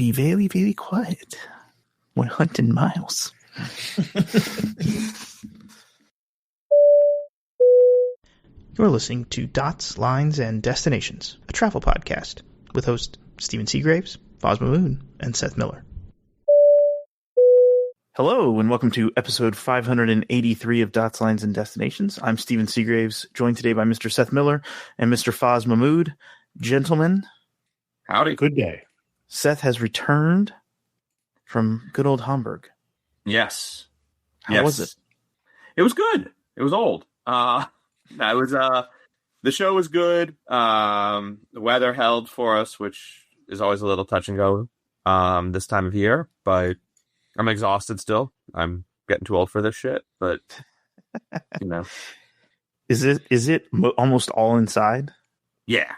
be very, very quiet. We're hunting miles. You're listening to Dots, Lines, and Destinations, a travel podcast with hosts Stephen Seagraves, Fosma Moon, and Seth Miller. Hello, and welcome to episode 583 of Dots, Lines, and Destinations. I'm Stephen Seagraves, joined today by Mr. Seth Miller and Mr. Foz Mahmood. Gentlemen. Howdy. Good day. Seth has returned from good old Hamburg. Yes. How was it? It was good. It was old. The show was good. The weather held for us, which is always a little touch and go this time of year, but I'm exhausted still. I'm getting too old for this shit, but you know. Is it almost all inside? Yeah.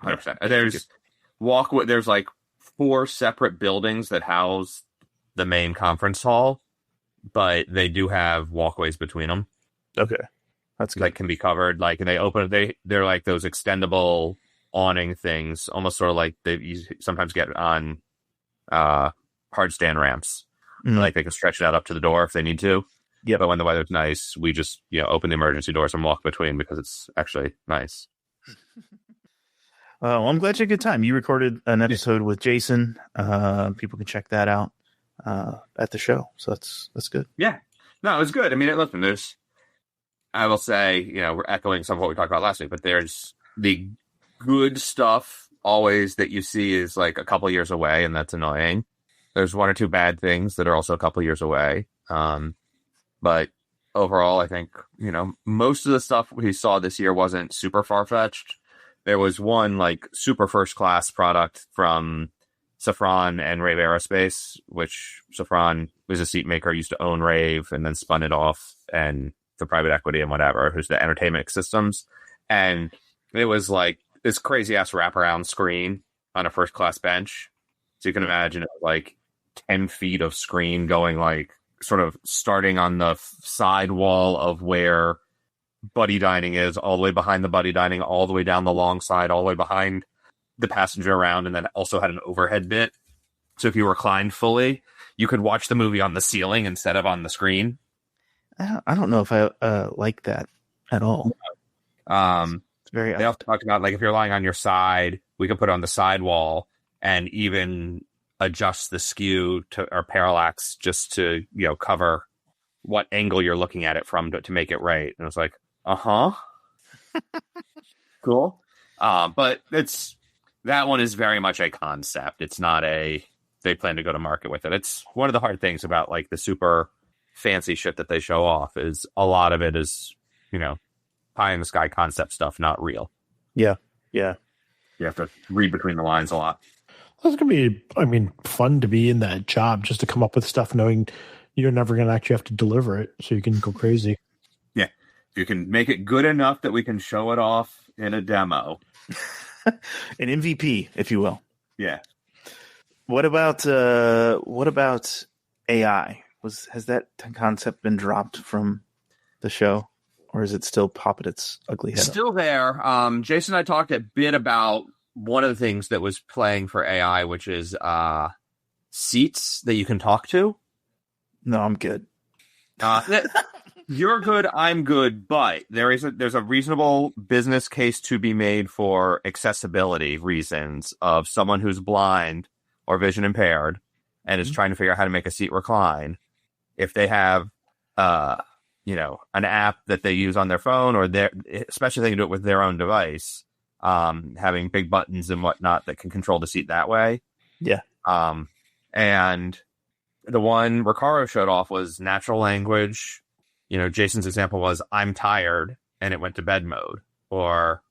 100%. There's like 4 separate buildings that house the main conference hall, but they do have walkways between them. Okay. That's good. That can be covered. Like, and they're like those extendable awning things, almost sort of like you sometimes get on hard stand ramps. Mm-hmm. Like they can stretch it out up to the door if they need to. Yeah. But when the weather's nice, we just open the emergency doors and walk between because it's actually nice. Well, I'm glad you had a good time. You recorded an episode with Jason. People can check that out at the show. So that's good. Yeah. No, it was good. I mean, listen, I will say, we're echoing some of what we talked about last week, but there's the good stuff always that you see is like a couple years away, and that's annoying. There's 1 or 2 bad things that are also a couple years away. But overall, I think, most of the stuff we saw this year wasn't super far-fetched. There was one like super first-class product from Safran and Rave Aerospace, which Safran was a seat maker, used to own Rave, and then spun it off and for private equity and whatever, who's the entertainment systems. And it was like this crazy-ass wraparound screen on a first-class bench. So you can imagine it was like 10 feet of screen going like sort of starting on the side wall of where buddy dining is, all the way behind the buddy dining, all the way down the long side, all the way behind the passenger around, and then also had an overhead bit. So if you reclined fully, you could watch the movie on the ceiling instead of on the screen. I don't know if I like that at all. It's very. They also talked about like if you're lying on your side, we could put it on the side wall and even adjust the skew or parallax just to cover what angle you're looking at it from to make it right. And it's like, cool. But that one is very much a concept. It's not they plan to go to market with it. It's one of the hard things about like the super fancy shit that they show off is a lot of it is, pie in the sky concept stuff, not real. Yeah. Yeah. You have to read between the lines a lot. It's going to be, fun to be in that job, just to come up with stuff knowing you're never going to actually have to deliver it, so you can go crazy. Yeah. If you can make it good enough that we can show it off in a demo. An MVP, if you will. Yeah. What about AI? Has that concept been dropped from the show, or is it still popping its ugly head Still up? There. Jason and I talked a bit about one of the things that was playing for AI, which is seats that you can talk to. No, I'm good. You're good, I'm good, but there's a reasonable business case to be made for accessibility reasons of someone who's blind or vision impaired and is trying to figure out how to make a seat recline. If they have an app that they use on their phone, or especially if they can do it with their own device, having big buttons and whatnot that can control the seat that way. Yeah. And the one Recaro showed off was natural language. Jason's example was, I'm tired, and it went to bed mode, or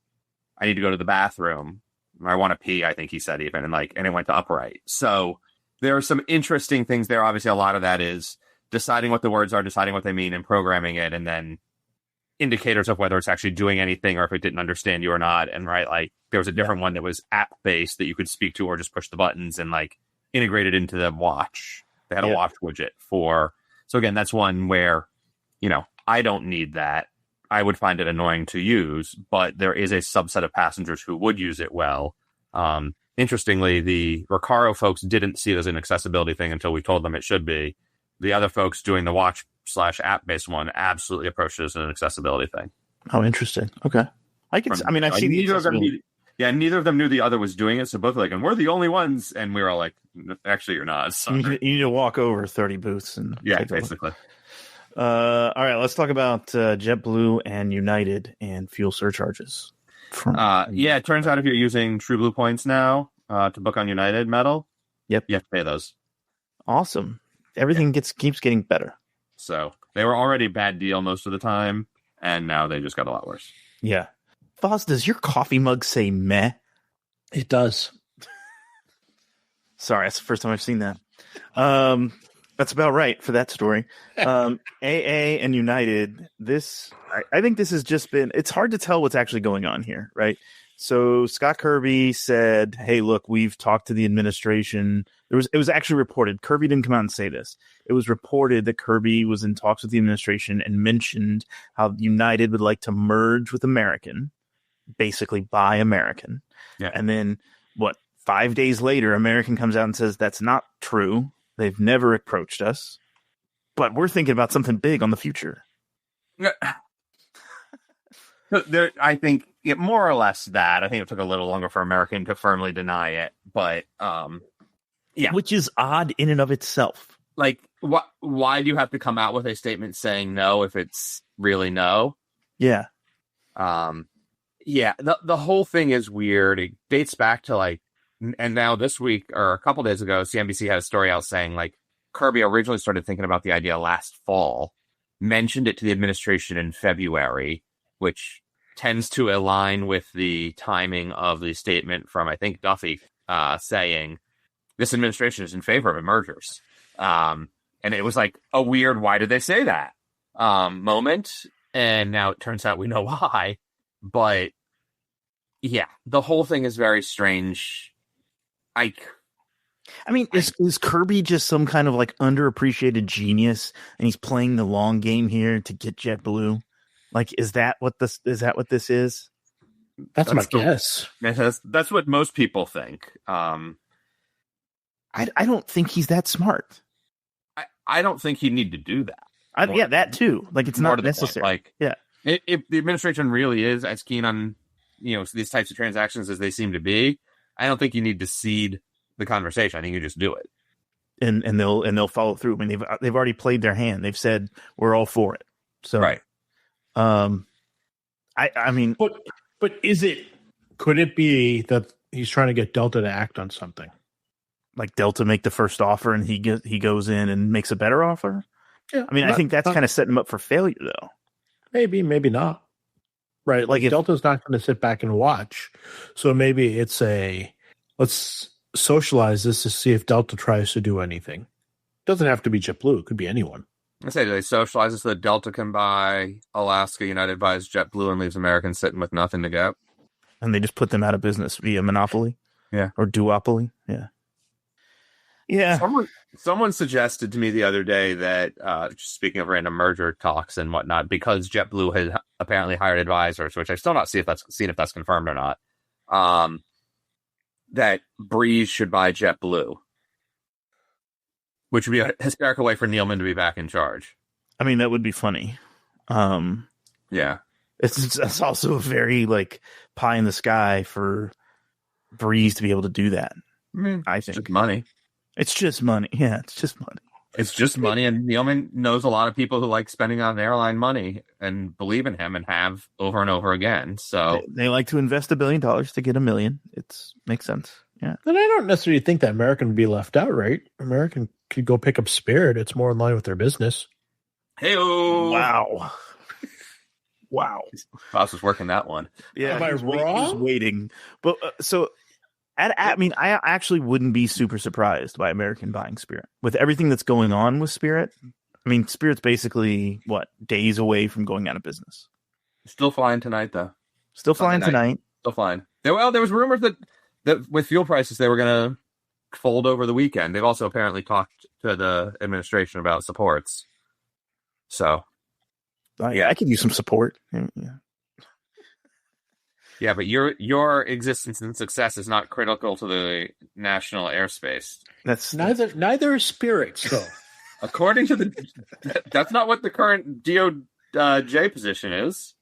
I need to go to the bathroom. I want to pee, I think he said even, and it went to upright. So there are some interesting things there. Obviously, a lot of that is deciding what the words are, deciding what they mean, and programming it, and then indicators of whether it's actually doing anything or if it didn't understand you or not. And there was a different one that was app-based that you could speak to or just push the buttons and integrated into the watch. They had a watch widget for. So again, that's one where, I don't need that. I would find it annoying to use, but there is a subset of passengers who would use it well. interestingly, the Recaro folks didn't see it as an accessibility thing until we told them it should be. The other folks doing the watch/app-based one absolutely approached it as an accessibility thing. Oh, interesting. Okay. I've seen neither of them. Neither of them knew the other was doing it, so both were like, and we're the only ones. And we were all like, actually, you're not. You need to walk over 30 booths and basically. All right, let's talk about JetBlue and United and fuel surcharges. It turns out if you're using TrueBlue points now to book on United Metal, you have to pay those. Awesome. Everything keeps getting better. So they were already a bad deal most of the time, and now they just got a lot worse. Yeah. Foz, does your coffee mug say meh? It does. Sorry, that's the first time I've seen that. That's about right for that story. AA and United, I think this has just been, it's hard to tell what's actually going on here, right? So Scott Kirby said, hey, look, we've talked to the administration. It was actually reported. Kirby didn't come out and say this. It was reported that Kirby was in talks with the administration and mentioned how United would like to merge with American, basically buy American. Yeah. And then 5 days later, American comes out and says that's not true. They've never approached us, but we're thinking about something big on the future. I think more or less that. I think it took a little longer for American to firmly deny it, but which is odd in and of itself. Like, why do you have to come out with a statement saying no if it's really no? Yeah. The whole thing is weird. It dates back to and now this week or a couple days ago, CNBC had a story out saying Kirby originally started thinking about the idea last fall, mentioned it to the administration in February, which tends to align with the timing of the statement from, I think, Duffy saying this administration is in favor of mergers. And it was a weird, why did they say that moment? And now it turns out we know why. But yeah, the whole thing is very strange. Is Kirby just some kind of underappreciated genius, and he's playing the long game here to get JetBlue? Is that what this is? That's my guess. That's what most people think. I don't think he's that smart. I don't think he'd need to do that. That too. It's not necessary. If the administration really is as keen on these types of transactions as they seem to be, I don't think you need to seed the conversation. I think you just do it, and they'll follow through. I mean, they've already played their hand. They've said we're all for it. So right. I mean, but could it be that he's trying to get Delta to act on something? Like Delta make the first offer and he goes in and makes a better offer? Yeah. I mean, I think that's kind of setting him up for failure, though. Maybe not. Right. If Delta's not going to sit back and watch. So maybe it's let's socialize this to see if Delta tries to do anything. It doesn't have to be JetBlue. It could be anyone. I say, do they socialize it so that Delta can buy Alaska, United buys JetBlue, and leaves Americans sitting with nothing to get? And they just put them out of business via monopoly? Yeah. Or duopoly? Yeah. Yeah. Someone suggested to me the other day that, just speaking of random merger talks and whatnot, because JetBlue has apparently hired advisors, which I still not seen if that's confirmed or not, that Breeze should buy JetBlue, which would be a hysterical way for Neilman to be back in charge. I mean, that would be funny. Yeah. It's also very pie in the sky for Breeze to be able to do that. I think. Just money. It's just money. Yeah, it's just money. It's just money, and Neilman knows a lot of people who like spending on airline money and believe in him and have over and over again. So they like to invest $1 billion to get $1 million. It makes sense. Yeah. And I don't necessarily think that American would be left out, right? American could go pick up Spirit. It's more in line with their business. Hey-o! Wow. Boss was working that one. Yeah. Am I wrong? He was waiting. But I mean, I actually wouldn't be super surprised by American buying Spirit with everything that's going on with Spirit. I mean, Spirit's basically days away from going out of business. Still flying tonight, though. Still flying tonight. Still flying. There was rumors that with fuel prices they were going to fold over the weekend. They've also apparently talked to the administration about supports. So, yeah, I could use some support. Yeah. Yeah, but your existence and success is not critical to the national airspace. That's neither is Spirit's though. According to that's not what the current DOJ position is.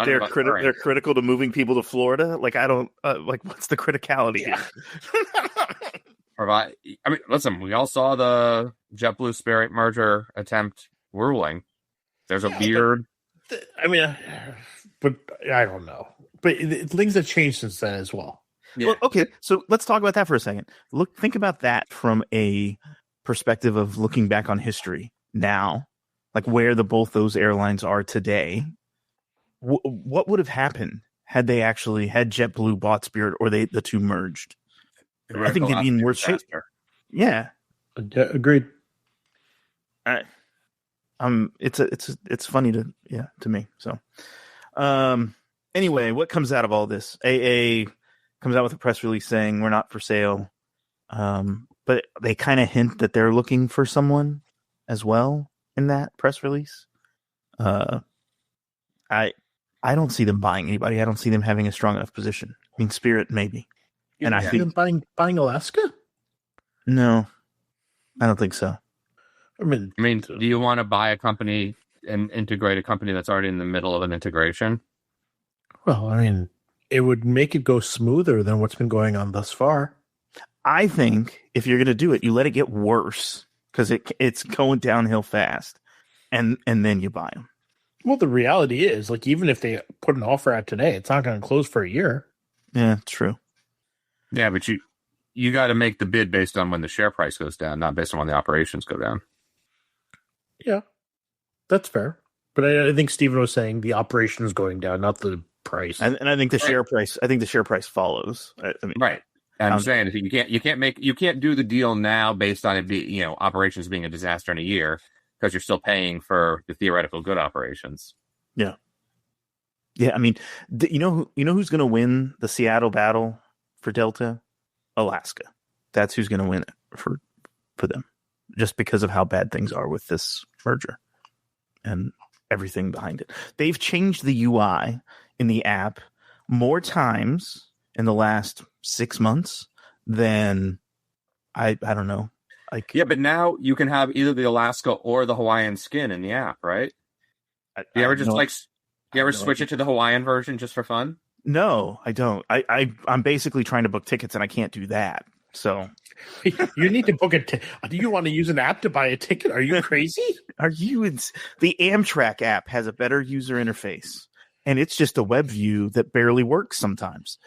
they're critical to moving people to Florida. Like I don't like what's the criticality here? Listen, we all saw the JetBlue Spirit merger attempt ruling. There's a weird. But I don't know. But things have changed since then as well. Yeah. Well, okay, so let's talk about that for a second. Think about that from a perspective of looking back on history now, like where both those airlines are today. What would have happened had they actually had JetBlue bought Spirit or the two merged? I think they'd be in worse shape. Yeah, agreed. It's funny to me. So, anyway, what comes out of all this? AA comes out with a press release saying we're not for sale, but they kind of hint that they're looking for someone as well in that press release. I don't see them buying anybody. I don't see them having a strong enough position. I mean, Spirit maybe, and I think buying Alaska. No, I don't think so. I mean, do you want to buy a company and integrate a company that's already in the middle of an integration? Well, I mean, it would make it go smoother than what's been going on thus far. I think if you're going to do it, you let it get worse because it's going downhill fast, and then you buy them. Well, the reality is, like, even if they put an offer out today, it's not going to close for a year. Yeah, true. Yeah, but you got to make the bid based on when the share price goes down, not based on when the operations go down. Yeah, that's fair. But I think Stephen was saying the operation is going down, not the price. And I think the share price. I think the share price follows. I mean, right. And I'm saying if you can't do the deal now based on it operations being a disaster in a year because you're still paying for the theoretical good operations. Yeah. Yeah. I mean, you know who's going to win the Seattle battle for Delta? Alaska. That's who's going to win it for them, just because of how bad things are with this merger and everything behind it. They've changed the UI in the app more times in the last 6 months than I don't know. Yeah, but now you can have either the Alaska or the Hawaiian skin in the app, right? You ever switch it to the Hawaiian version just for fun? No, I don't. I'm basically trying to book tickets and I can't do that. So you need to book do you want to use an app to buy a ticket? Are you crazy? The Amtrak app has a better user interface, and it's just a web view that barely works sometimes.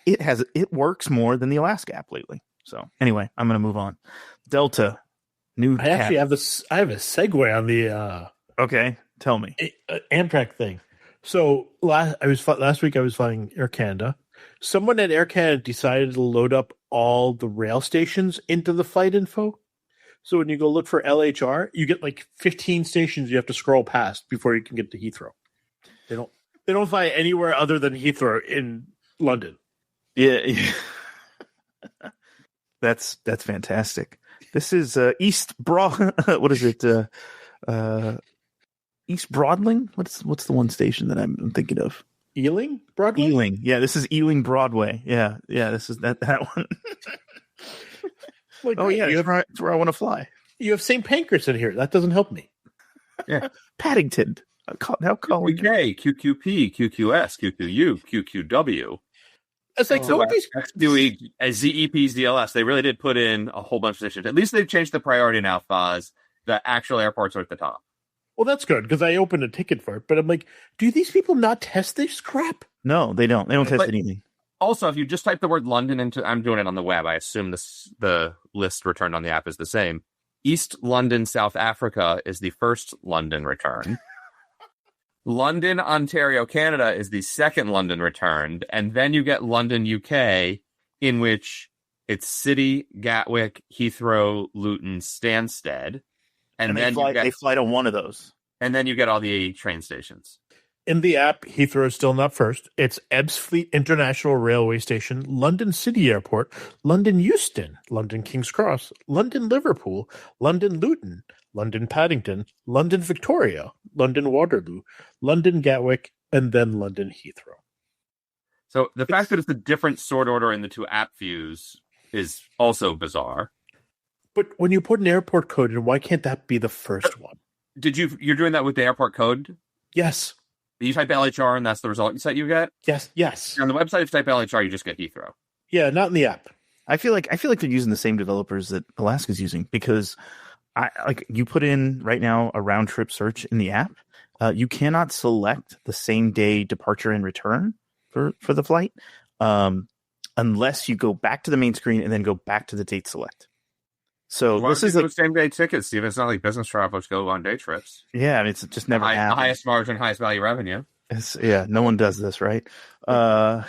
It works more than the Alaska app lately. So anyway, I'm going to move on. Delta, new. I actually have I have a segue on the. Okay, tell me. Amtrak thing. So last week I was flying Air Canada. Someone at Air Canada decided to load up all the rail stations into the flight info. So when you go look for LHR, you get like 15 stations you have to scroll past before you can get to Heathrow. They don't fly anywhere other than Heathrow in London. Yeah. That's fantastic. This is East what is it? East Broadling? What's the one station that I'm thinking of? Ealing Broadway? Ealing. Yeah, this is Ealing Broadway. Yeah, this is that one. Oh yeah, that's where I want to fly. You have St. Pancras in here. That doesn't help me. Yeah. Paddington. Now calling QQK, QQP, QQS, QQU, QQW. It's like XDUE, ZEPs, DLS. They really did put in a whole bunch of stations. At least they've changed the priority now, Foz. The actual airports are at the top. Well, that's good because I opened a ticket for it. But I'm like, do these people not test this crap? No, they don't. They don't test anything. Also, if you just type the word London into, I'm doing it on the web. I assume the list returned on the app is the same. East London, South Africa is the first London return. London, Ontario, Canada is the second London returned. And then you get London, UK, in which it's City, Gatwick, Heathrow, Luton, Stansted. And then they fly to one of those. And then you get all the train stations. In the app, Heathrow is still not first. It's Ebbsfleet International Railway Station, London City Airport, London Euston, London King's Cross, London Liverpool, London Luton, London Paddington, London Victoria, London Waterloo, London Gatwick, and then London Heathrow. So the fact that it's a different sort order in the two app views is also bizarre. But when you put an airport code in, why can't that be the first one? You're doing that with the airport code? Yes. You type LHR and that's the result you get? Yes. On the website, if you type LHR, you just get Heathrow. Yeah, not in the app. I feel like they're using the same developers that Alaska's using, because you put in right now a round trip search in the app. You cannot select the same day departure and return for the flight unless you go back to the main screen and then go back to the date select. So Why this is the same day tickets, Steve. It's not like business travelers go on day trips. Yeah, I mean, it's just never happened. The highest margin, highest value revenue. No one does this, right? The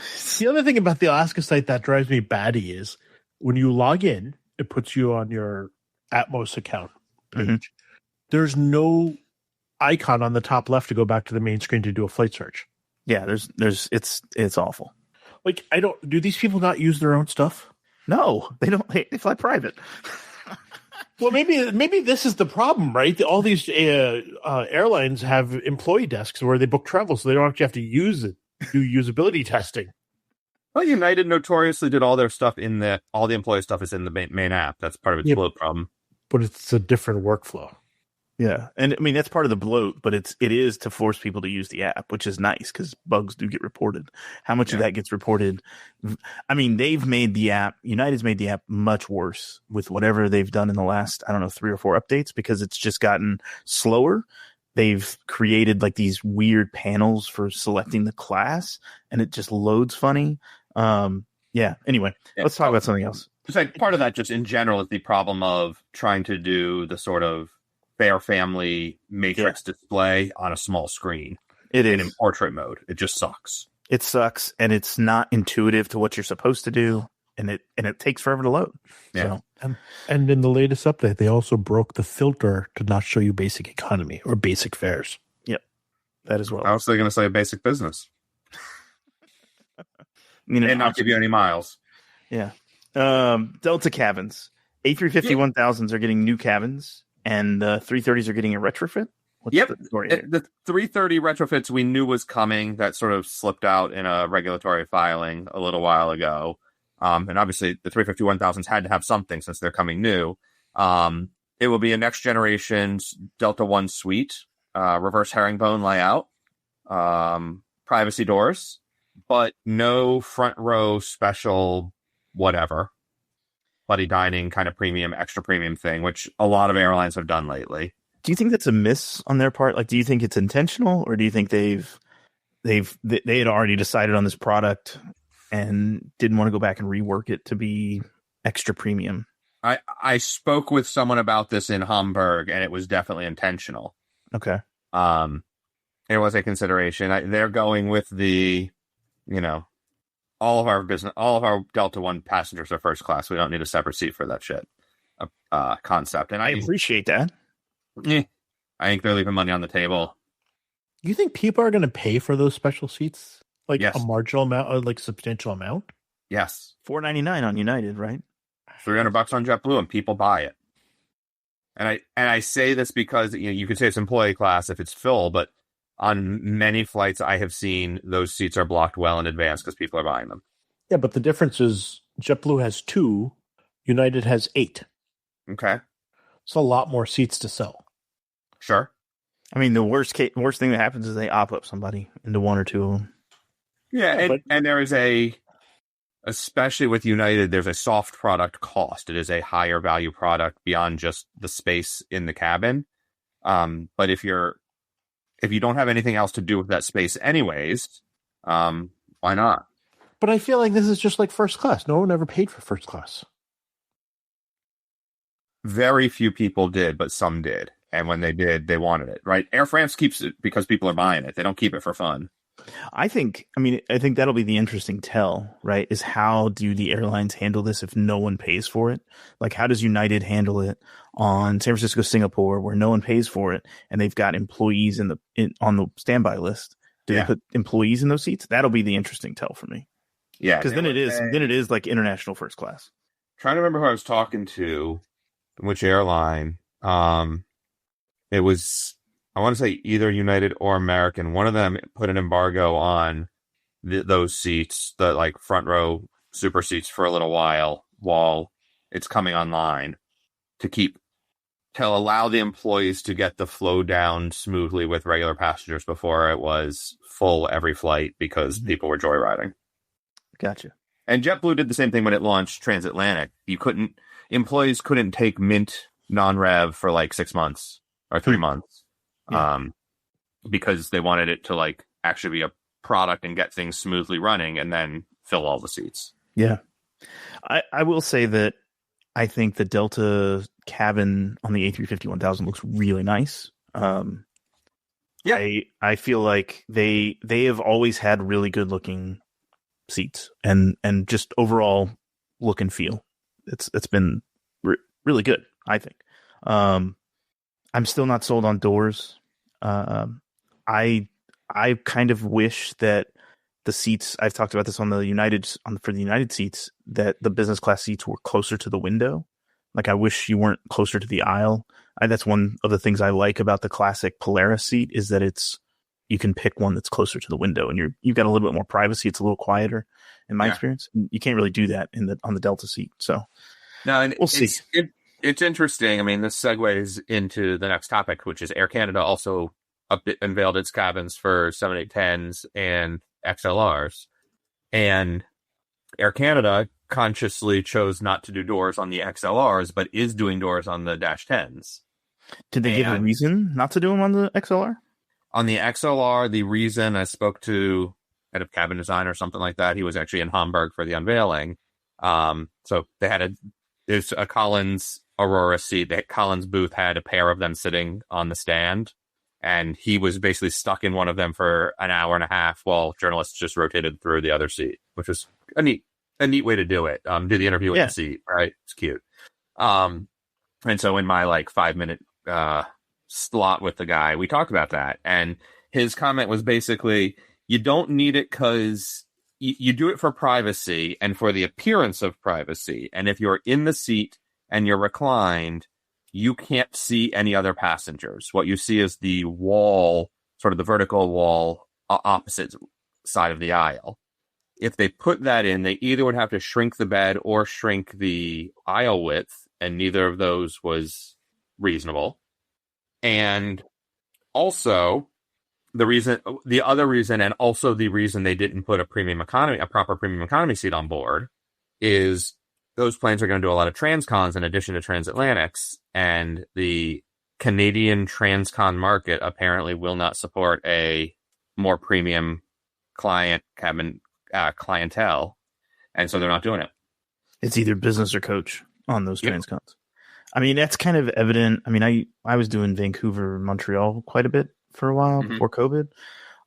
other thing about the Alaska site that drives me batty is when you log in, it puts you on your Atmos account page. Mm-hmm. There's no icon on the top left to go back to the main screen to do a flight search. Yeah, it's awful. Like, do these people not use their own stuff? No, they don't. They fly private. Well, maybe this is the problem, right? All these airlines have employee desks where they book travel, so they don't actually have to do usability testing. Well, United notoriously did all their stuff all the employee stuff is in the main app. That's part of its bloat problem. But it's a different workflow. Yeah, and I mean that's part of the bloat, but it is to force people to use the app, which is nice because bugs do get reported. How much of that gets reported? I mean, United's made the app much worse with whatever they've done in the last 3 or 4 updates, because it's just gotten slower. They've created like these weird panels for selecting the class, and it just loads funny. Anyway, let's talk about something else. Part of that, just in general, is the problem of trying to do the sort of fair family matrix display on a small screen. It is in portrait mode. It just sucks. It sucks, and it's not intuitive to what you're supposed to do, and it takes forever to load. Yeah. So. And in the latest update, they also broke the filter to not show you basic economy or basic fares. Yep, that as well. I was going to say basic business, and not give you any miles. Yeah. Delta cabins, A350 1000s are getting new cabins. And the 330s are getting a retrofit? What's the story here? The 330 retrofits we knew was coming. That sort of slipped out in a regulatory filing a little while ago. And obviously, the 350 1000s had to have something since they're coming new. It will be a next generation Delta One suite, reverse herringbone layout, privacy doors, but no front row special whatever. Buddy dining kind of premium, extra premium thing, which a lot of airlines have done lately. Do you think that's a miss on their part? Like, do you think it's intentional, or do you think they had already decided on this product and didn't want to go back and rework it to be extra premium? I spoke with someone about this in Hamburg, and it was definitely intentional. Okay. It was a consideration. They're going with the, all of our Delta One passengers are first class. We don't need a separate seat for that shit concept. And I appreciate that. I think they're leaving money on the table. You think people are going to pay for those special seats? Like yes. A marginal amount, or like substantial amount? Yes. $4.99 on United, right? $300 on JetBlue, and people buy it. And I say this because you could say it's employee class if it's full, but on many flights I have seen those seats are blocked well in advance because people are buying them. Yeah, but the difference is JetBlue has 2, United has 8. Okay. It's a lot more seats to sell. Sure. I mean, the worst thing that happens is they op up somebody into 1 or 2 of them. Yeah, and there is especially with United, there's a soft product cost. It is a higher value product beyond just the space in the cabin. But if you don't have anything else to do with that space anyways, why not? But I feel like this is just like first class. No one ever paid for first class. Very few people did, but some did. And when they did, they wanted it, right? Air France keeps it because people are buying it. They don't keep it for fun. I think that'll be the interesting tell, right? Is how do the airlines handle this if no one pays for it? Like, how does United handle it on San Francisco, Singapore, where no one pays for it, and they've got employees on the standby list? Do they put employees in those seats? That'll be the interesting tell for me. Yeah, because then it is like international first class. Trying to remember who I was talking to, which airline. It was, I want to say either United or American. One of them put an embargo on those seats, the like front row super seats, for a little while it's coming online to allow the employees to get the flow down smoothly with regular passengers before it was full every flight because people were joyriding. Gotcha. And JetBlue did the same thing when it launched transatlantic. Employees couldn't take Mint non-rev for like 6 months or 3 months, because they wanted it to like actually be a product and get things smoothly running and then fill all the seats. Yeah. I will say that I think the Delta cabin on the A350-1000 looks really nice. I feel like they have always had really good looking seats and just overall look and feel. It's been really good, I think. I'm still not sold on doors. I kind of wish that the seats, I've talked about this for the United seats, that the business class seats were closer to the window. Like, I wish you weren't closer to the aisle. That's one of the things I like about the classic Polaris seat, is that you can pick one that's closer to the window, and you've got a little bit more privacy. It's a little quieter in my experience. You can't really do that on the Delta seat. So no, and we'll see. It's interesting. I mean, this segues into the next topic, which is Air Canada also unveiled its cabins for 787s and XLRs, and Air Canada consciously chose not to do doors on the XLRs, but is doing doors on the -10s. Did they give a reason not to do them on the XLR? On the XLR, the reason, I spoke to head of cabin design or something like that. He was actually in Hamburg for the unveiling. So they had there's a Collins Aurora seat. That Collins booth had a pair of them sitting on the stand, and he was basically stuck in one of them for an hour and a half while journalists just rotated through the other seat, which was a neat way to do it. Do the interview with the seat, right? It's cute. And so in my like 5-minute slot with the guy, we talked about that, and his comment was basically, you don't need it because you do it for privacy and for the appearance of privacy. And if you're in the seat and you're reclined, you can't see any other passengers. What you see is the wall, sort of the vertical wall opposite side of the aisle. If they put that in, they either would have to shrink the bed or shrink the aisle width, and neither of those was reasonable. And also, the other reason, and also the reason they didn't put a proper premium economy seat on board, is those planes are going to do a lot of transcons in addition to transatlantics, and the Canadian transcon market apparently will not support a more premium clientele, and so they're not doing it. It's either business or coach on those transcons. I mean, that's kind of evident. I mean, I was doing Vancouver, Montreal quite a bit for a while before COVID.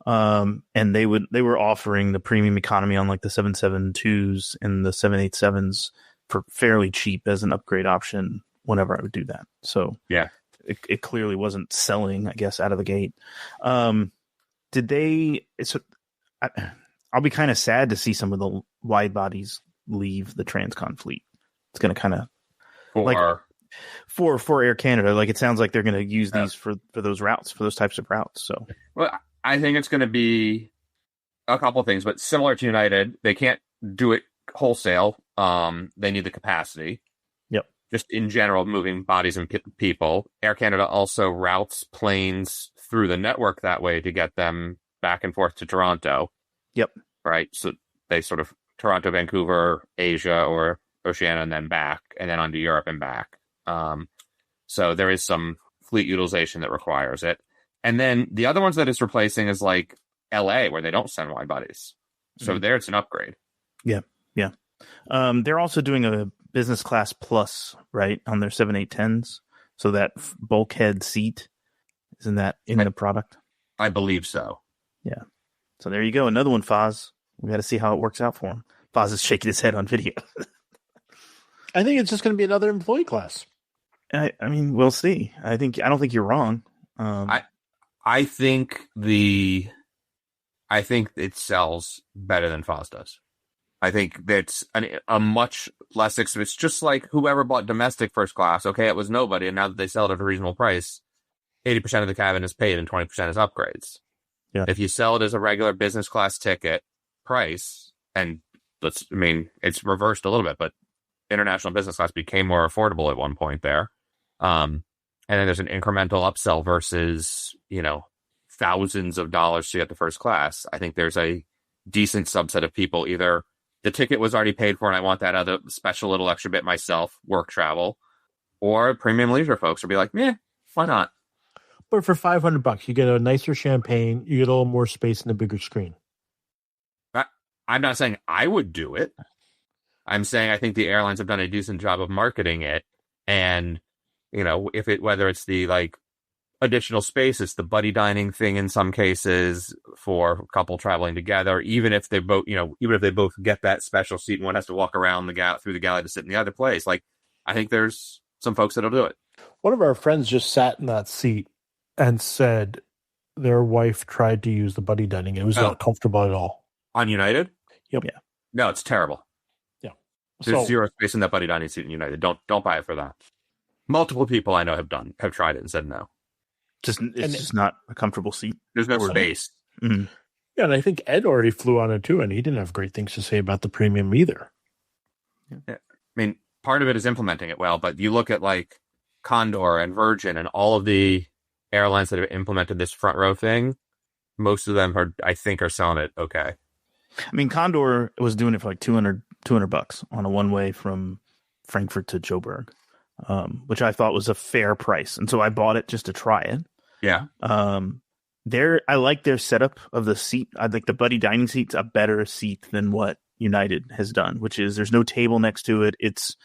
And they were offering the premium economy on like the 772s and the 787s for fairly cheap as an upgrade option whenever I would do that. So yeah, it clearly wasn't selling, I guess, out of the gate. I'll be kind of sad to see some of the wide bodies leave the transcon fleet. It's going to kind of for Air Canada, like it sounds like they're going to use these for those routes, for those types of routes. So, well, I think it's going to be a couple of things, but similar to United, they can't do it wholesale. They need the capacity. Yep. Just in general, moving bodies and people. Air Canada also routes planes through the network that way to get them back and forth to Toronto. Yep. Right. So they sort of Toronto, Vancouver, Asia, or Oceania, and then back, and then onto Europe and back. So there is some fleet utilization that requires it. And then the other ones that it's replacing is like LA, where they don't send wide bodies. So there it's an upgrade. Yeah. Yeah. They're also doing a business class plus, right, on their 787s. So that bulkhead seat, isn't that in the product? I believe so. Yeah. So there you go. Another one, Foz. We got to see how it works out for him. Foz is shaking his head on video. I think it's just going to be another employee class. I mean, we'll see. I don't think you're wrong. I think it sells better than Foz does. I think that's a much less expensive. It's just like whoever bought domestic first class. Okay, it was nobody, and now that they sell it at a reasonable price, 80% of the cabin is paid and 20% is upgrades. Yeah. If you sell it as a regular business class ticket, price, and it's reversed a little bit, but international business class became more affordable at one point there. And then there's an incremental upsell versus, thousands of dollars to get the first class. I think there's a decent subset of people, either the ticket was already paid for and I want that other special little extra bit myself, work travel, or premium leisure folks will be like, why not? But for $500, you get a nicer champagne, you get a little more space and a bigger screen. I'm not saying I would do it. I'm saying I think the airlines have done a decent job of marketing it. And, whether it's the additional space, it's the buddy dining thing in some cases for a couple traveling together, even if they both get that special seat and one has to walk around through the galley to sit in the other place. I think there's some folks that'll do it. One of our friends just sat in that seat and said their wife tried to use the buddy dining. It was not comfortable at all. On United? Yep. Yeah. No, it's terrible. Yeah. There's zero space in that buddy dining seat in United. Don't buy it for that. Multiple people I know have tried it and said no. It's just not a comfortable seat. There's no space. Mm-hmm. Yeah, and I think Ed already flew on it too, and he didn't have great things to say about the premium either. Yeah. Part of it is implementing it well, but you look at Condor and Virgin and all of the airlines that have implemented this front row thing, most of them I think are selling it okay. Condor was doing it for $200 on a one-way from Frankfurt to Joburg, which I thought was a fair price. And so I bought it just to try it. Yeah. I like their setup of the seat. I think the buddy dining seat's a better seat than what United has done, which is there's no table next to it. It's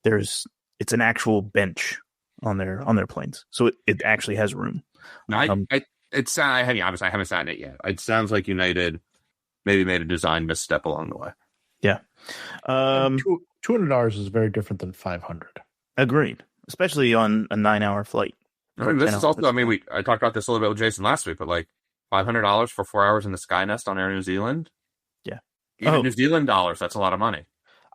an actual bench on their planes. So it actually has room. I haven't sat in it yet. It sounds like United maybe made a design misstep along the way. Yeah. $200 is very different than $500. Agreed. Especially on a 9-hour flight. This is also, I talked about this a little bit with Jason last week, but $500 for 4 hours in the Skynest on Air New Zealand. Yeah. Even New Zealand dollars, that's a lot of money.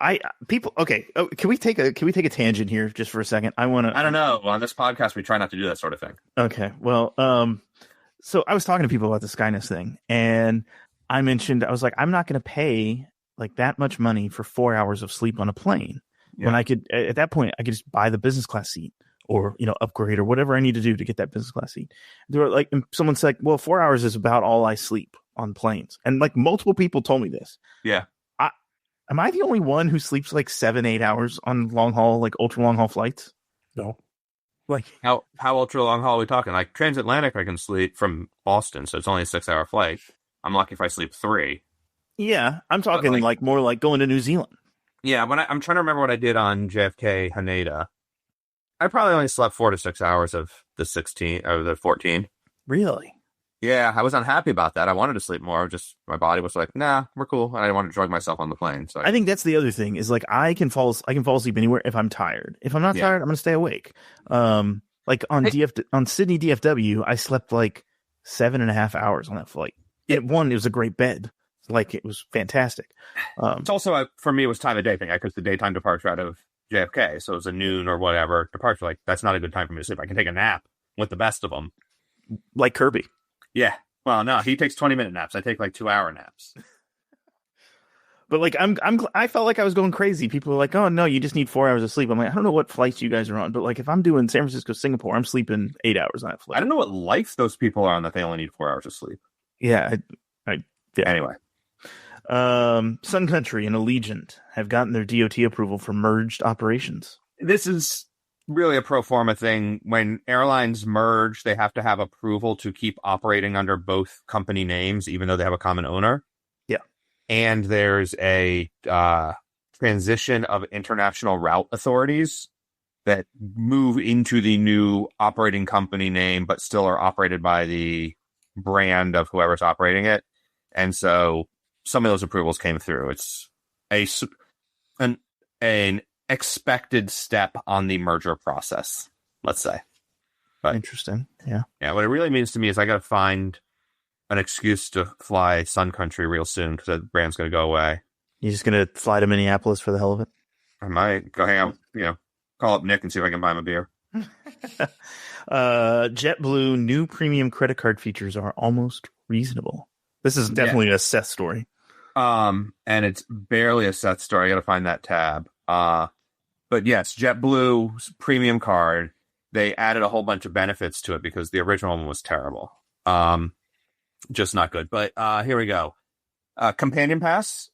Okay. Oh, can we take a tangent here just for a second? I don't know. On this podcast, we try not to do that sort of thing. Okay. Well, so I was talking to people about the Skynest thing, and I mentioned, I was like, I'm not going to pay that much money for 4 hours of sleep on a plane. Yeah. When I could, at that point, I could just buy the business class seat or, upgrade or whatever I need to do to get that business class seat. They were and someone's like, well, 4 hours is about all I sleep on planes. And multiple people told me this. Yeah. Am I the only one who sleeps 7-8 hours on long haul, ultra long haul flights? No. How ultra long haul are we talking? Transatlantic, I can sleep from Boston, so it's only a 6-hour flight. I'm lucky if I sleep 3. Yeah, I'm talking more like going to New Zealand. Yeah, I'm trying to remember what I did on JFK Haneda. I probably only slept 4 to 6 hours of the 16 or the 14. Really? Yeah, I was unhappy about that. I wanted to sleep more. Just my body was like, nah, we're cool. And I didn't want to drug myself on the plane. So I think that's the other thing is I can fall asleep anywhere if I'm tired. If I'm not tired, I'm going to stay awake. On Sydney DFW, I slept 7.5 hours on that flight. It was a great bed. It was fantastic. It's also for me, it was time of day thing because the daytime departure out of JFK, so it was a noon or whatever departure. That's not a good time for me to sleep. I can take a nap with the best of them, like Kirby. Yeah. Well, no, he takes 20-minute naps. I take 2-hour naps. But I felt like I was going crazy. People were like, "Oh no, you just need 4 hours of sleep." I'm like, I don't know what flights you guys are on, but if I'm doing San Francisco, Singapore, I'm sleeping 8 hours on that flight. I don't know what life those people are on that they only need 4 hours of sleep. Yeah. Yeah. Anyway. Sun Country and Allegiant have gotten their DOT approval for merged operations. This is really a pro forma thing. When airlines merge, they have to have approval to keep operating under both company names, even though they have a common owner. Yeah. And there's a transition of international route authorities that move into the new operating company name, but still are operated by the brand of whoever's operating it. And so some of those approvals came through. It's an expected step on the merger process, let's say. But interesting. Yeah. Yeah. What it really means to me is I got to find an excuse to fly Sun Country real soon because that brand's going to go away. You're just going to fly to Minneapolis for the hell of it? I might go hang out, call up Nick and see if I can buy him a beer. JetBlue new premium credit card features are almost reasonable. This is definitely a Seth story. And it's barely a set story. I got to find that tab. But yes, JetBlue's premium card, they added a whole bunch of benefits to it because the original one was terrible. Just not good. But here we go. Companion Pass,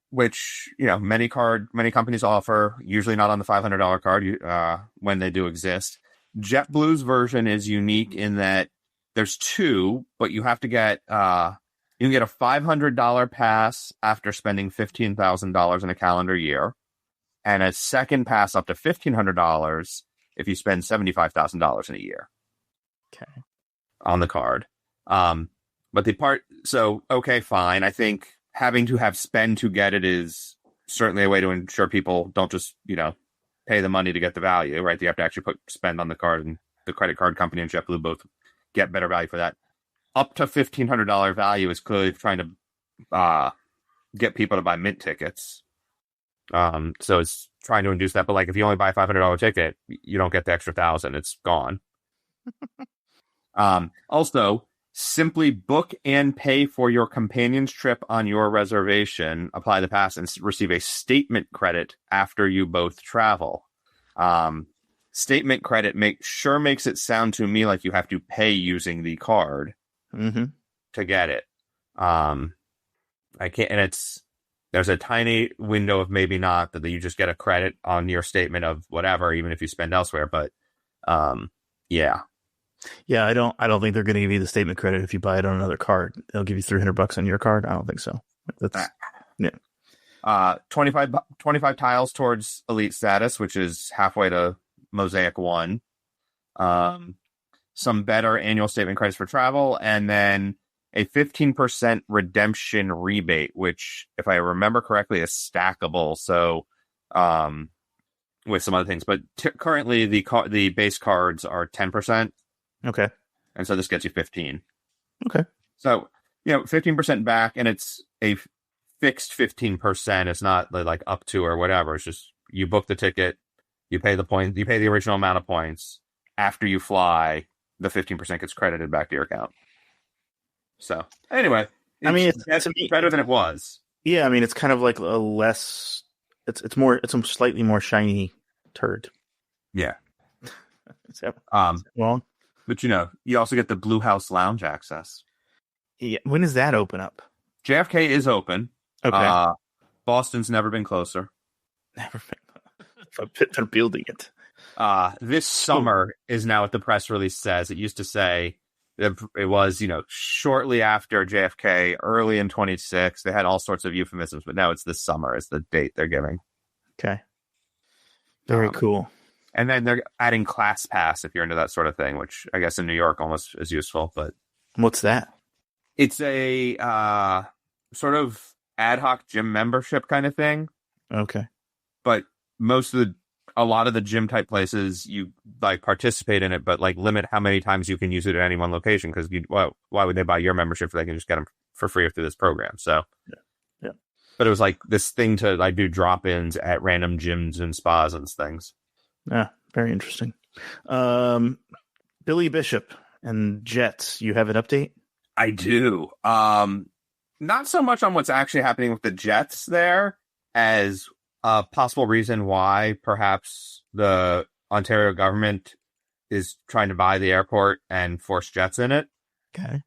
which many companies offer, usually not on the $500 card when they do exist. JetBlue's version is unique in that there's two, but you have to get you can get a $500 pass after spending $15,000 in a calendar year, and a second pass up to $1,500 if you spend $75,000 in a year. Okay, on the card. But okay, fine. I think having to have spend to get it is certainly a way to ensure people don't just, pay the money to get the value, right? You have to actually put spend on the card, and the credit card company and JetBlue both get better value for that. Up to $1,500 value is clearly trying to get people to buy mint tickets. So it's trying to induce that. But like, if you only buy a $500 ticket, you don't get the extra 1,000. It's gone. Also, simply book and pay for your companion's trip on your reservation, apply the pass, and receive a statement credit after you both travel. Statement credit makes it sound to me like you have to pay using the card to get it. I can't, and there's a tiny window of maybe not that you just get a credit on your statement of whatever, even if you spend elsewhere. But yeah. Yeah, I don't think they're going to give you the statement credit if you buy it on another card. They'll give you $300 on your card. I don't think so. That's 25 tiles towards elite status, which is halfway to Mosaic 1. Some better annual statement credits for travel, and then a 15% redemption rebate, which, if I remember correctly, is stackable. So, with some other things, but currently the base cards are 10%. Okay. And so this gets you 15. Okay. So, 15% back, and it's a fixed 15%. It's not like up to or whatever. It's just you book the ticket, you pay the original amount of points. After you fly, the 15% gets credited back to your account. So, anyway, it's better than it was. Yeah, I mean, it's kind of like it's a slightly more shiny turd. Yeah. Is that wrong? But you also get the Blue House Lounge access. Yeah. When does that open up? JFK is open. Okay. Boston's never been closer. Never been. They're building it. This summer is now what the press release says. It used to say it was, shortly after JFK, early in 26. They had all sorts of euphemisms, but now it's this summer is the date they're giving. Okay. Very cool. And then they're adding Class Pass if you're into that sort of thing, which I guess in New York almost is useful. But what's that? It's a sort of ad hoc gym membership kind of thing. Okay. But a lot of the gym type places, you like participate in it, but like limit how many times you can use it at any one location, because why would they buy your membership if they can just get them for free through this program? So yeah. But it was like this thing to like do drop-ins at random gyms and spas and things. Yeah, very interesting. Billy Bishop and Jets, you have an update? I do. Not so much on what's actually happening with the Jets there as a possible reason why perhaps the Ontario government is trying to buy the airport and force Jets in it. Okay.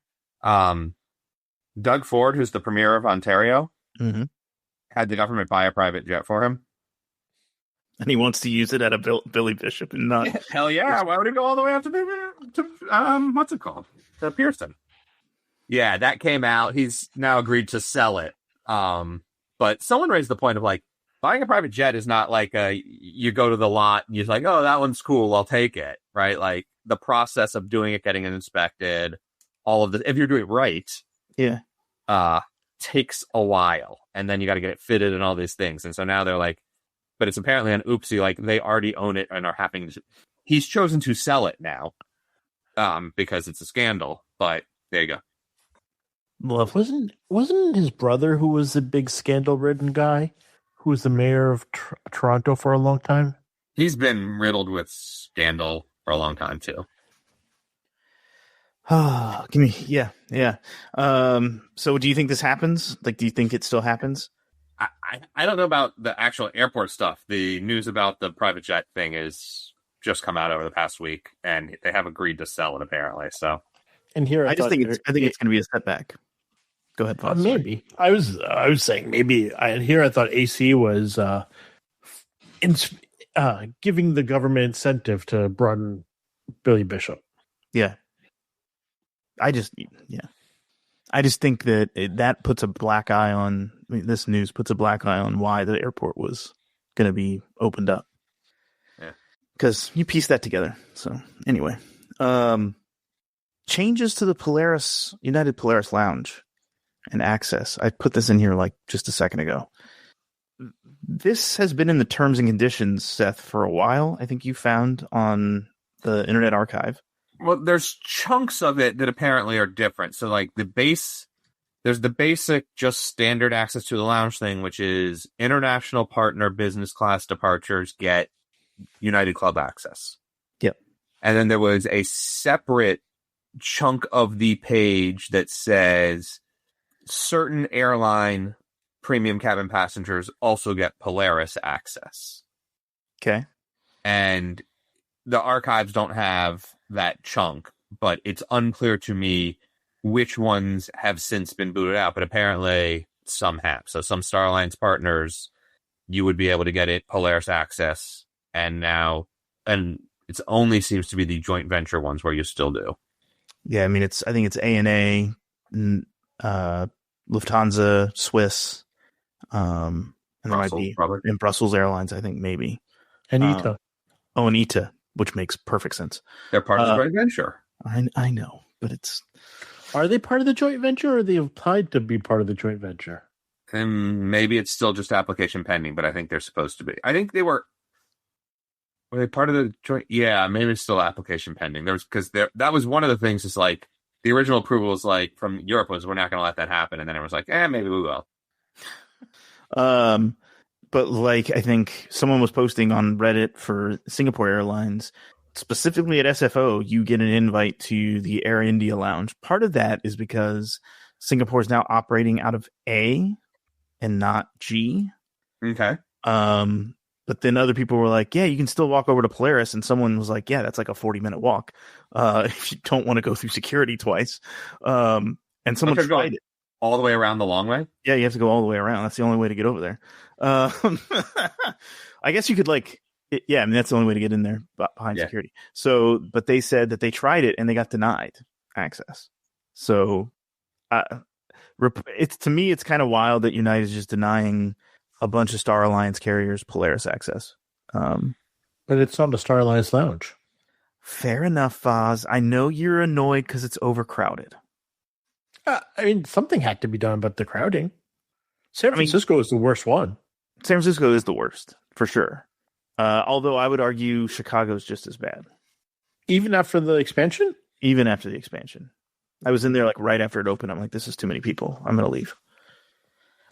Doug Ford, who's the premier of Ontario, had the government buy a private jet for him. And he wants to use it at a Billy Bishop and not... Hell yeah. Why would he go all the way up to what's it called? To Pearson. Yeah, that came out. He's now agreed to sell it. But someone raised the point of like, buying a private jet is not like you go to the lot and you're like, oh, that one's cool, I'll take it, right? Like the process of doing it, getting it inspected, all of this, if you're doing it right, takes a while. And then you got to get it fitted and all these things. And so now they're like, but it's apparently an oopsie, like they already own it and are happening to... He's chosen to sell it now because it's a scandal, but there you go. Well, wasn't his brother who was the big scandal-ridden guy who was the mayor of Toronto for a long time? He's been riddled with scandal for a long time, too. Give me, yeah. So do you think this happens? Like, do you think it still happens? I don't know about the actual airport stuff. The news about the private jet thing is just come out over the past week, and they have agreed to sell it apparently. So, and here I think it's going to be a setback. Go ahead, Fox. Maybe I was saying maybe I thought AC was giving the government incentive to broaden Billy Bishop. Yeah. I just think that puts a black eye on this news puts a black eye on why the airport was going to be opened up. Yeah. Because you piece that together. So anyway, changes to the United Polaris Lounge and access. I put this in here like just a second ago. This has been in the terms and conditions, Seth, for a while. I think you found on the Internet Archive. Well, there's chunks of it that apparently are different. So, like there's the basic, just standard access to the lounge thing, which is international partner business class departures get United Club access. Yep. And then there was a separate chunk of the page that says certain airline premium cabin passengers also get Polaris access. Okay. And the archives don't have that chunk, but it's unclear to me which ones have since been booted out, but apparently some have. So some Star Alliance partners, you would be able to get it Polaris access, and it only seems to be the joint venture ones where you still do. Yeah, I mean I think it's ANA, Lufthansa, Swiss, and there might be probably in Brussels Airlines, I think maybe. And ITA. And ITA, which makes perfect sense. They're part of the joint venture. I know, but it's... Are they part of the joint venture, or are they applied to be part of the joint venture? And maybe it's still just application pending, but I think they're supposed to be. I think they were they part of the joint? Yeah, maybe it's still application pending. That was one of the things is like the original approval was like from Europe was we're not going to let that happen, and then it was like, maybe we will. But like I think someone was posting on Reddit for Singapore Airlines, specifically at SFO, you get an invite to the Air India Lounge. Part of that is because Singapore is now operating out of A and not G. Okay. But then other people were like, yeah, you can still walk over to Polaris. And someone was like, yeah, that's like a 40-minute walk. If you don't want to go through security twice. And someone tried it. All the way around the long way? Yeah, you have to go all the way around. That's the only way to get over there. I guess you could yeah, I mean, that's the only way to get in there behind security. So, but they said that they tried it and they got denied access. So, to me, it's kind of wild that United is just denying a bunch of Star Alliance carriers Polaris access. But it's not a Star Alliance lounge. Fair enough, Foz. I know you're annoyed because it's overcrowded. I mean, something had to be done about the crowding. San Francisco is the worst one. San Francisco is the worst, for sure. Although I would argue Chicago's just as bad. Even after the expansion? Even after the expansion. I was in there like right after it opened. I'm like, this is too many people. I'm going to leave.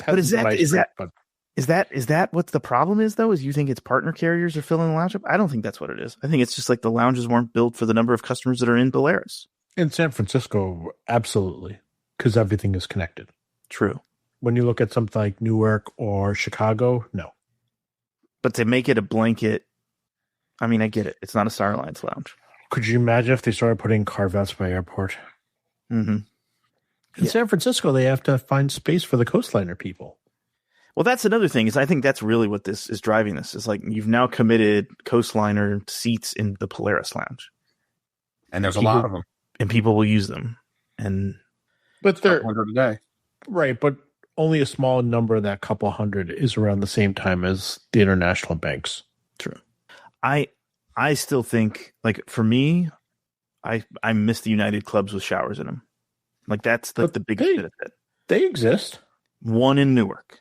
But is that what the problem is, though? Is you think it's partner carriers are filling the lounge up? I don't think that's what it is. I think it's just like the lounges weren't built for the number of customers that are in Polaris. In San Francisco, absolutely. Because everything is connected. True. When you look at something like Newark or Chicago, no. But to make it a blanket, I mean, I get it. It's not a Star Alliance lounge. Could you imagine if they started putting carve-outs by airport? Mm-hmm. In San Francisco, they have to find space for the coastliner people. Well, that's another thing, is I think that's really what this is driving this. Is like you've now committed coastliner seats in the Polaris lounge. And there's a lot of them. And people will use them. But they're... 100 a day. Right, but only a small number of that couple hundred is around the same time as the international banks. True. I still think, like, for me, I miss the United clubs with showers in them. Like, that's the biggest benefit. They exist. One in Newark.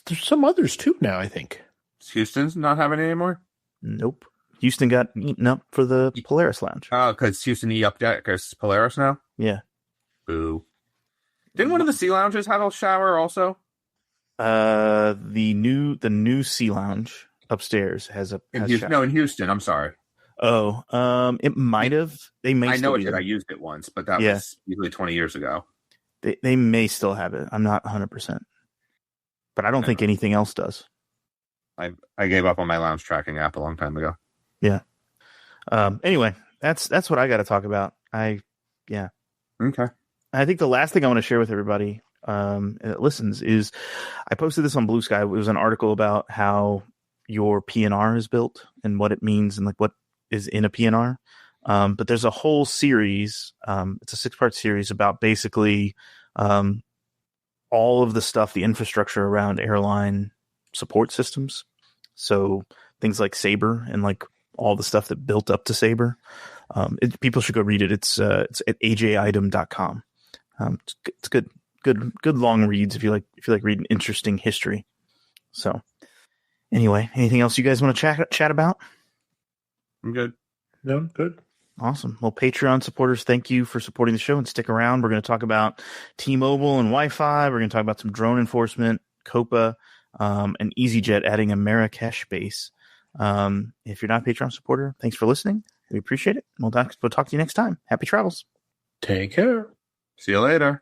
There's some others, too, now, I think. Does Houston's not having it anymore? Nope. Houston got eaten up for the Polaris lounge. Oh, because Houston upped that because Polaris now? Yeah. Boo. Didn't one of the Sea Lounges have a shower also? The new Sea Lounge upstairs has a shower. No, in Houston. I'm sorry. It might have. They may. I know still it be did. there. I used it once, but that was usually 20 years ago. They may still have it. I'm not 100%, but I don't think anything else does. I gave up on my lounge tracking app a long time ago. Yeah. Anyway, that's what I got to talk about. Okay. I think the last thing I want to share with everybody that listens is I posted this on Blue Sky. It was an article about how your PNR is built and what it means and like what is in a PNR. But there's a whole series. It's a 6-part series about basically all of the stuff, the infrastructure around airline support systems. So things like Sabre and like all the stuff that built up to Sabre. People should go read it. It's at ajitem.com. It's good long reads if you like reading interesting history. So anyway, anything else you guys want to chat about? I'm good. No, good. Awesome. Well, Patreon supporters, thank you for supporting the show and stick around. We're going to talk about T-Mobile and Wi-Fi. We're going to talk about some drone enforcement, COPA, and EasyJet adding a Marrakesh base. If you're not a Patreon supporter, thanks for listening. We appreciate it. We'll talk to you next time. Happy travels. Take care. See you later.